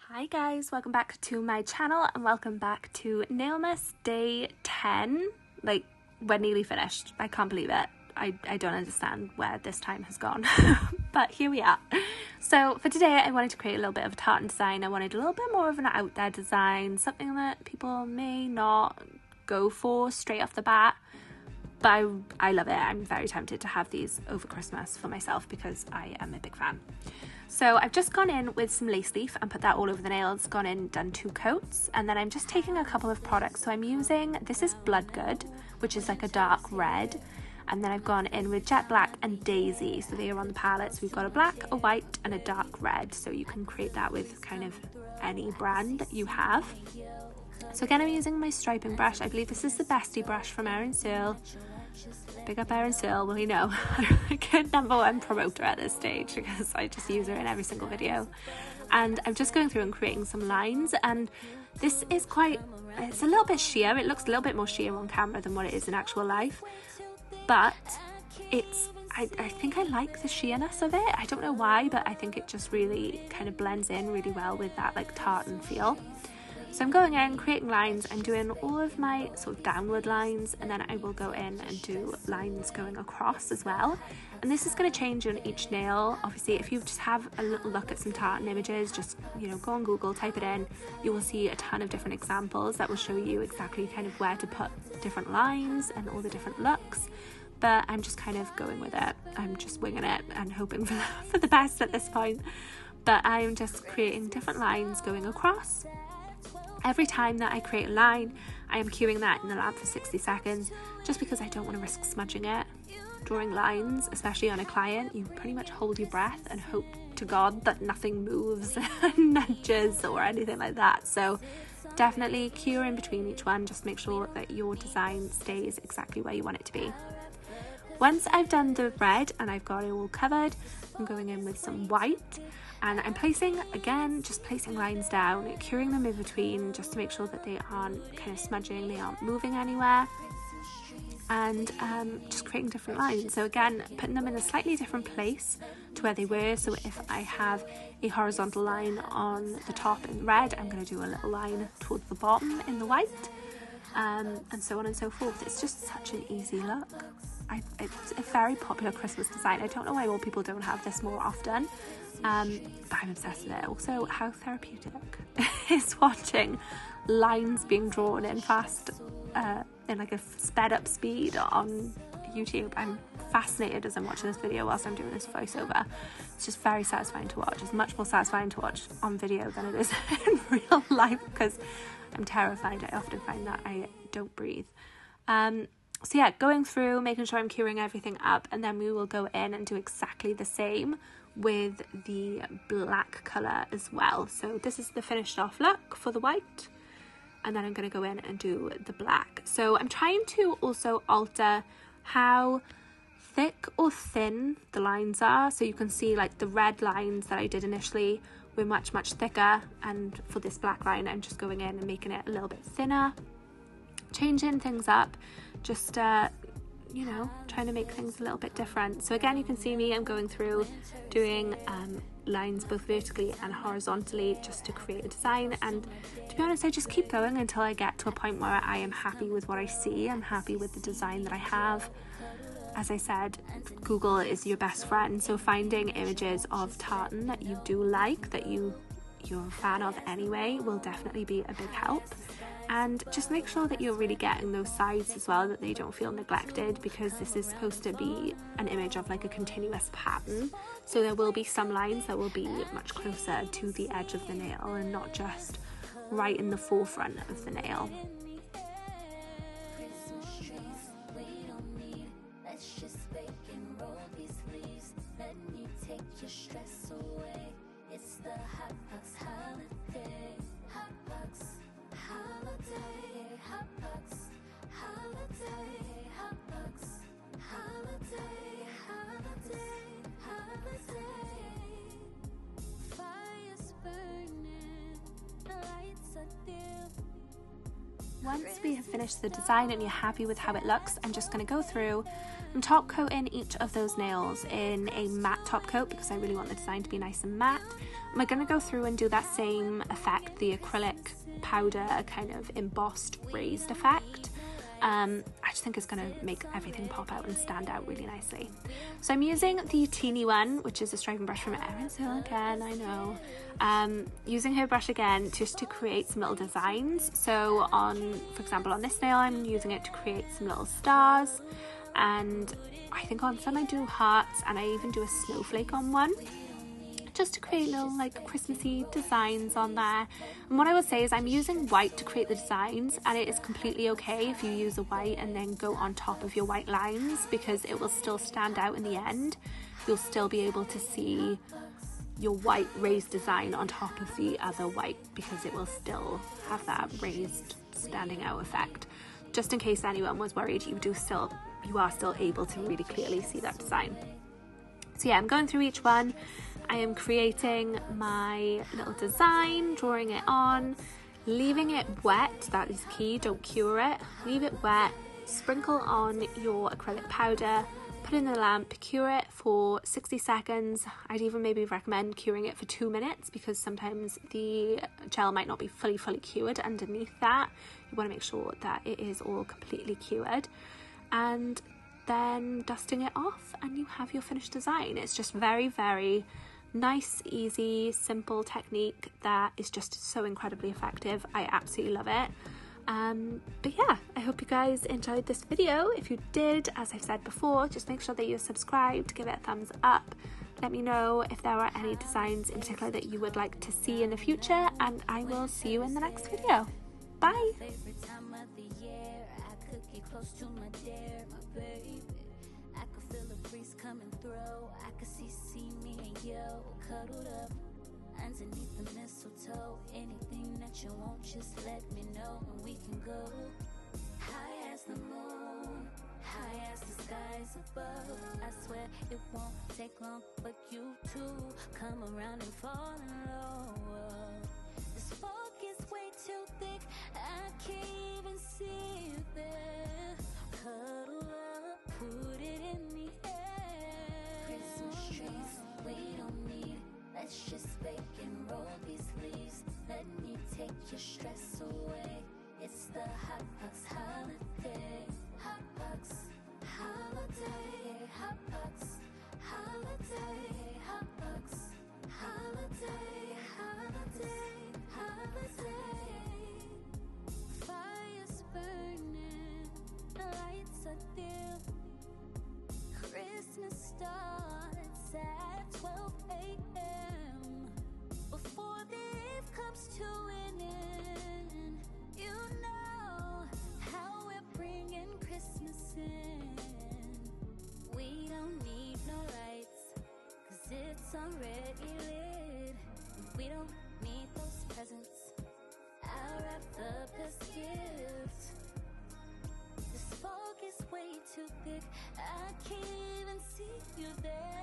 Hi guys, welcome back to my channel and welcome back to Nailmas day 10. Like, we're nearly finished. I can't believe it. I don't understand where this time has gone, but here we are. So for today I wanted to create a little bit of a tartan design. I wanted a little bit more of an out there design, something that people may not go for straight off the bat, but I love it. I'm very tempted to have these over Christmas for myself because I am a big fan. So I've just gone in with some lace leaf and put that all over the nails, gone in, done 2 coats, and then I'm just taking a couple of products. So I'm using, this is Bloodgood, which is like a dark red, and then I've gone in with Jet Black and Daisy. So they are on the palettes. We've got a black, a white, and a dark red. So you can create that with kind of any brand that you have. So again, I'm using my striping brush. I believe this is the Bestie Brush from SEARLE. Big up SEARLE, well, you know, I'm a good #1 promoter at this stage because I just use her in every single video. And I'm just going through and creating some lines, and this is it's a little bit sheer. It looks a little bit more sheer on camera than what it is in actual life, but I think I like the sheerness of it. I don't know why, but I think it just really kind of blends in really well with that like tartan feel. So I'm going in, creating lines. I'm doing all of my sort of downward lines, and then I will go in and do lines going across as well. And this is going to change on each nail. Obviously, if you just have a little look at some tartan images, just, you know, go on Google, type it in, you will see a ton of different examples that will show you exactly kind of where to put different lines and all the different looks. But I'm just kind of going with it. I'm just winging it and hoping for the best at this point. But I'm just creating different lines going across. Every time that I create a line, I am cueing that in the lamp for 60 seconds, just because I don't want to risk smudging it. Drawing lines, especially on a client, you pretty much hold your breath and hope to God that nothing moves, nudges or anything like that. So definitely cue in between each one, just make sure that your design stays exactly where you want it to be. Once I've done the red and I've got it all covered, I'm going in with some white. And I'm placing lines down, curing them in between just to make sure that they aren't kind of smudging, they aren't moving anywhere, and just creating different lines. So again, putting them in a slightly different place to where they were. So if I have a horizontal line on the top in red, I'm going to do a little line towards the bottom in the white, and so on and so forth. It's just such an easy look. It's a very popular Christmas design. I don't know why more people don't have this more often. But I'm obsessed with it. Also, how therapeutic is watching lines being drawn in fast, in like a sped up speed on YouTube. I'm fascinated as I'm watching this video whilst I'm doing this voiceover. It's just very satisfying to watch. It's much more satisfying to watch on video than it is in real life because I'm terrified. I often find that I don't breathe. So yeah, going through, making sure I'm curing everything up, and then we will go in and do exactly the same with the black colour as well. So this is the finished off look for the white, and then I'm going to go in and do the black. So I'm trying to also alter how thick or thin the lines are. So you can see like the red lines that I did initially were much thicker, and for this black line I'm just going in and making it a little bit thinner, changing things up, just you know, trying to make things a little bit different. So again, you can see me, I'm going through doing lines both vertically and horizontally just to create a design. And to be honest, I just keep going until I get to a point where I am happy with what I see. I'm happy with the design that I have. As I said, Google is your best friend, so finding images of tartan that you do like, that you're a fan of anyway, will definitely be a big help. And just make sure that you're really getting those sides as well, that they don't feel neglected, because this is supposed to be an image of like a continuous pattern. So there will be some lines that will be much closer to the edge of the nail and not just right in the forefront of the nail. once we have finished the design and you're happy with how it looks, I'm just going to go through and top coating each of those nails in a matte top coat because I really want the design to be nice and matte. And we're going to go through and do that same effect, the acrylic powder kind of embossed raised effect. I just think it's going to make everything pop out and stand out really nicely. So I'm using the teeny one, which is a striping brush from ERIN again, I know. Using her brush again just to create some little designs. So for example, on this nail, I'm using it to create some little stars. And I think on some I do hearts, and I even do a snowflake on one, just to create little like Christmassy designs on there. And what I would say is I'm using white to create the designs, and it is completely okay if you use a white and then go on top of your white lines, because it will still stand out in the end. You'll still be able to see your white raised design on top of the other white, because it will still have that raised standing out effect. Just in case anyone was worried, you are still able to really clearly see that design. So yeah, I'm going through each one. I am creating my little design, drawing it on, leaving it wet. That is key, don't cure it. Leave it wet, sprinkle on your acrylic powder, put it in the lamp, cure it for 60 seconds. I'd even maybe recommend curing it for 2 minutes, because sometimes the gel might not be fully cured underneath that. You want to make sure that it is all completely cured. And then dusting it off and you have your finished design. It's just very, very nice, easy, simple technique that is just so incredibly effective. I absolutely love it. But yeah, I hope you guys enjoyed this video. If you did, as I've said before, just make sure that you're subscribed, give it a thumbs up. Let me know if there are any designs in particular that you would like to see in the future, and I will see you in the next video. Bye! Close to my dare, my baby. I could feel the breeze coming through. I could see me and you cuddled up underneath the mistletoe. Anything that you want, just let me know and we can go high as the moon, high as the skies above. I swear it won't take long for you to come around and fall in love. This fog is way too thick, I can't even see you there. Cuddle up, put it in the air. Christmas trees, we don't need. Let's just bake and roll these leaves. Let me take your stress away. It's the Hot Pucks holiday. Hot Pucks holiday. Hot Pucks holiday. Hot Pucks holiday. Holiday. Holiday. Fire's burning, lights are dim. Christmas starts at 12 a.m. Before the eve comes to an end, you know how we're bringing Christmas in. We don't need no lights, 'cause it's already lit. We don't need those presents. I'll wrap up this gift. This fog is way too thick, I can't even see you there.